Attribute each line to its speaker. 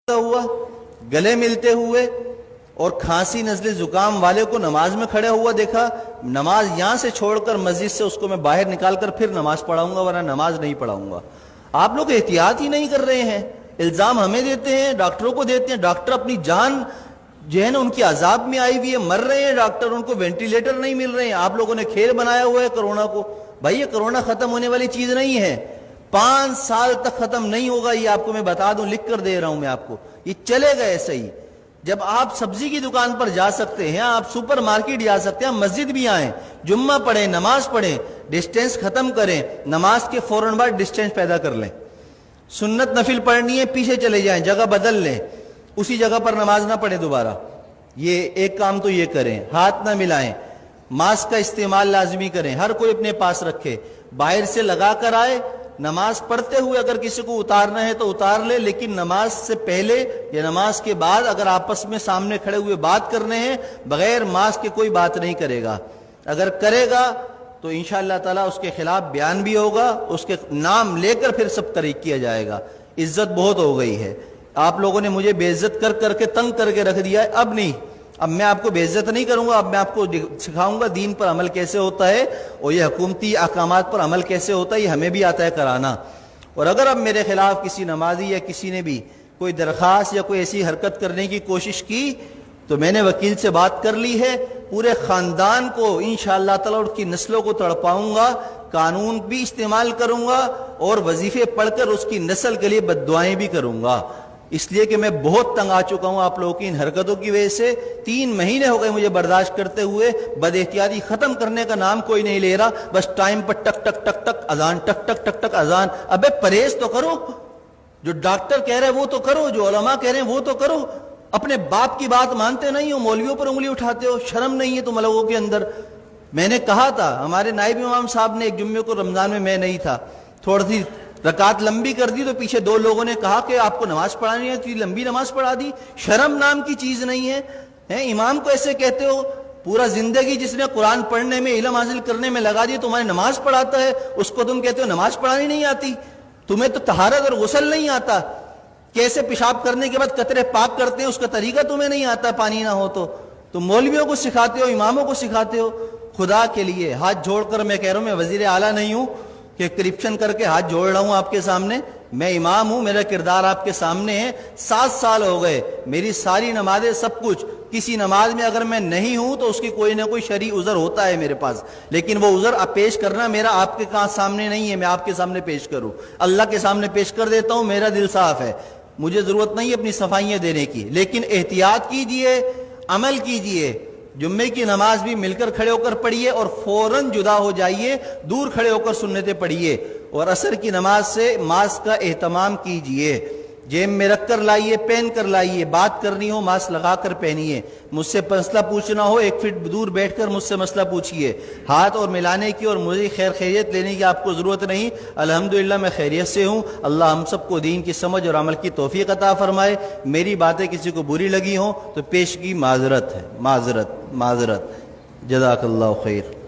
Speaker 1: हुआ, गले मिलते हुए और खांसी नजले जुकाम वाले को नमाज में खड़े हुआ देखा। नमाज यहां से छोड़कर मस्जिद से उसको मैं बाहर निकाल कर फिर नमाज पढ़ाऊंगा, वरना नमाज नहीं पढ़ाऊंगा। आप लोग एहतियात ही नहीं कर रहे हैं, इल्जाम हमें देते हैं, डॉक्टरों को देते हैं। डॉक्टर अपनी जान जो है ना उनकी अजाब में आई हुई है, मर रहे हैं डॉक्टर, उनको वेंटिलेटर नहीं मिल रहे हैं। आप लोगों ने खेल बनाया हुआ है कोरोना को। भाई ये कोरोना खत्म होने वाली चीज नहीं है, 5 साल तक खत्म नहीं होगा, ये आपको मैं बता दूं, लिख कर दे रहा हूं मैं आपको। ये चलेगा ऐसे ही। जब आप सब्जी की दुकान पर जा सकते हैं, आप सुपर मार्केट जा सकते हैं, मस्जिद भी आए, जुम्मा पढ़ें, नमाज पढ़ें, डिस्टेंस खत्म करें, नमाज के फौरन बाद डिस्टेंस पैदा कर लें। सुन्नत नफिल पढ़नी है, पीछे चले जाएं, जगह बदल लें, उसी जगह पर नमाज ना पढ़े दोबारा। ये एक काम तो ये करें। हाथ ना मिलाएं, मास्क का इस्तेमाल लाजमी करें, हर कोई अपने पास रखे, बाहर से लगा कर आए। नमाज पढ़ते हुए अगर किसी को उतारना है तो उतार ले, लेकिन नमाज से पहले या नमाज के बाद अगर आपस में सामने खड़े हुए बात करने हैं, बगैर मास्क के कोई बात नहीं करेगा। अगर करेगा तो इंशाअल्लाह ताला उसके खिलाफ बयान भी होगा, उसके नाम लेकर फिर सब तरीक किया जाएगा। इज्जत बहुत हो गई है, आप लोगों ने मुझे बेइज्जत कर करके तंग करके रख दिया है। अब नहीं, अब मैं आपको बेइज्जत नहीं करूंगा, अब मैं आपको सिखाऊंगा दीन पर अमल कैसे होता है और ये हुकूमती अहकामात पर अमल कैसे होता है, ये हमें भी आता है कराना। और अगर अब मेरे खिलाफ किसी नमाजी या किसी ने भी कोई दरखास्त या कोई ऐसी हरकत करने की कोशिश की तो मैंने वकील से बात कर ली है, पूरे खानदान को इंशाअल्लाह ताला उसकी नस्लों को तड़पाऊंगा, कानून भी इस्तेमाल करूंगा और वजीफे पढ़कर उसकी नस्ल के लिए बद्दुआएं भी करूंगा। इसलिए कि मैं बहुत तंग आ चुका हूं आप लोगों की इन हरकतों की वजह से। 3 महीने हो गए मुझे बर्दाश्त करते हुए, बदएहतियाती खत्म करने का नाम कोई नहीं ले रहा। बस टाइम पर टक टक टक टक अजान, टक टक टक टक अजान। अबे परहेज तो करो, जो डॉक्टर कह रहे हैं वो तो करो, जो उलमा कह रहे हैं वो तो करो। अपने बाप की बात मानते नहीं हो, मौलवियों पर उंगली उठाते हो, शर्म नहीं है तुम लोगों के अंदर। मैंने कहा था, हमारे नायब इमाम साहब ने एक जुम्मे को, रमजान में मैं नहीं था, थोड़ी सी रकात लंबी कर दी तो पीछे 2 लोगों ने कहा कि आपको नमाज पढ़ानी है, तो लंबी नमाज पढ़ा दी। शर्म नाम की चीज नहीं है, इमाम को ऐसे कहते हो? पूरा जिंदगी जिसने कुरान पढ़ने में, इल्म हासिल करने में लगा दी, तुम्हारी नमाज पढ़ाता है, उसको तुम कहते हो नमाज पढ़ानी नहीं आती? तुम्हें तो तहारत और गुस्ल नहीं आता, कैसे पेशाब करने के बाद कतरे पाक करते हैं उसका तरीका तुम्हें नहीं आता, पानी ना हो तो। तुम मौलवियों को सिखाते हो, इमामों को सिखाते हो। खुदा के लिए हाथ जोड़कर मैं कह रहा हूं, मैं वजीर आला नहीं हूं कि करप्शन करके हाथ जोड़ रहा हूं आपके सामने। मैं इमाम हूं, मेरा किरदार आपके सामने है। 7 साल हो गए, मेरी सारी नमाजें, सब कुछ। किसी नमाज में अगर मैं नहीं हूं तो उसकी कोई ना कोई शरई उज़र होता है मेरे पास, लेकिन वो उज़र पेश करना मेरा आपके सामने नहीं है, मैं आपके सामने पेश करूं, अल्लाह के सामने पेश कर देता हूं। मेरा दिल साफ है, मुझे जरूरत नहीं है अपनी सफाइयां देने की। लेकिन एहतियात कीजिए, अमल कीजिए। जुम्मे की नमाज भी मिलकर खड़े होकर पढ़िए और फौरन जुदा हो जाइए, दूर खड़े होकर सुन्नतें पढ़िए। और असर की नमाज से मास्क का एहतमाम कीजिए, जेब में रख कर लाइए, पहन कर लाइए। बात करनी हो मास्क लगा कर पहनिए। मुझसे मसला पूछना हो 1 फीट दूर बैठकर मुझसे मसला पूछिए। हाथ और मिलाने की और मुझे खैर खैरियत लेने की आपको जरूरत नहीं। अल्हम्दुलिल्लाह मैं खैरियत से हूँ। अल्लाह हम सबको दीन की समझ और अमल की तौफीक अता फरमाए। मेरी बातें किसी को बुरी लगी हो तो पेश की माजरत है, माजरत माजरत। जज़ाकल्लाहु खैर।